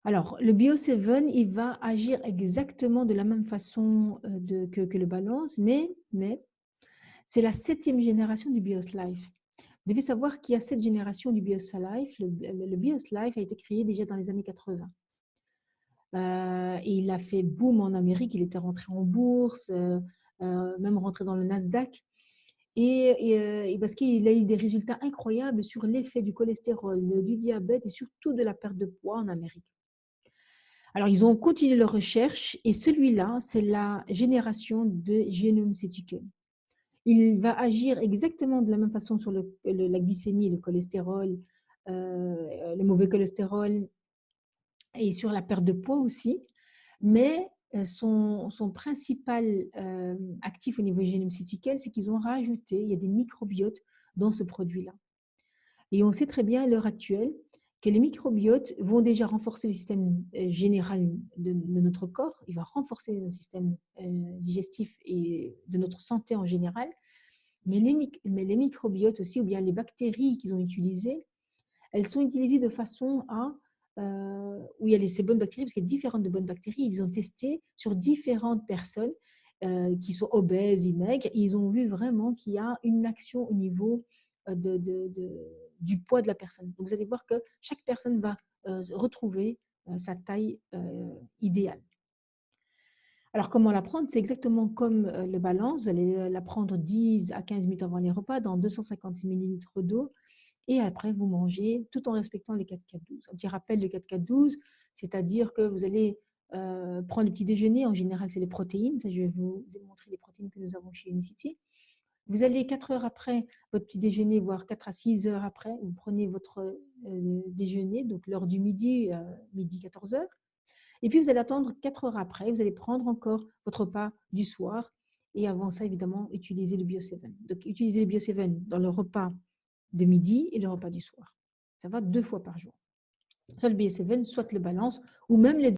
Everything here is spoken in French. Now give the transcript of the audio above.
Alors, le Bio7, il va agir exactement de la même façon, que le Balance, mais c'est la septième génération du BIOS Life. Vous devez savoir qu'il y a 7 générations du BIOS Life. Le BIOS Life a été créé déjà dans les années 80. Et il a fait boom en Amérique, il était rentré en bourse, même rentré dans le Nasdaq. Et parce qu'il a eu des résultats incroyables sur l'effet du cholestérol, du diabète et surtout de la perte de poids en Amérique. Alors, ils ont continué leurs recherches et celui-là, c'est la génération de Genome Sequencing. Il va agir exactement de la même façon sur la glycémie, le cholestérol, le mauvais cholestérol et sur la perte de poids aussi. Mais son principal actif au niveau génomcytiquel, c'est qu'ils ont rajouté, il y a des microbiotes dans ce produit-là. Et on sait très bien à l'heure actuelle que les microbiotes vont déjà renforcer le système général de notre corps, il va renforcer le système digestif et de notre santé en général, mais les microbiotes aussi, ou bien les bactéries qu'ils ont utilisées, elles sont utilisées de façon à, où il y a ces bonnes bactéries, parce qu'il y a différentes de bonnes bactéries, ils ont testé sur différentes personnes qui sont obèses et maigres, et ils ont vu vraiment qu'il y a une action au niveau du poids de la personne. Donc vous allez voir que chaque personne va retrouver sa taille idéale. Alors, comment la prendre? C'est exactement comme le Balance. Vous allez la prendre 10 à 15 minutes avant les repas dans 250 millilitres d'eau. Et après, vous mangez tout en respectant les 4-4-12. Un petit rappel de 4-4-12, c'est-à-dire que vous allez prendre le petit déjeuner. En général, c'est les protéines. Ça, je vais vous démontrer les protéines que nous avons chez Unicity. Vous allez 4 heures après votre petit déjeuner, voire 4 à 6 heures après, vous prenez votre déjeuner, donc l'heure du midi, midi 14 heures. Et puis, vous allez attendre 4 heures après, vous allez prendre encore votre repas du soir. Et avant ça, évidemment, utiliser le Bio7. Donc, utilisez le Bio7 dans le repas de midi et le repas du soir. Ça va 2 fois par jour. Soit le Bio7, soit le Balance, ou même les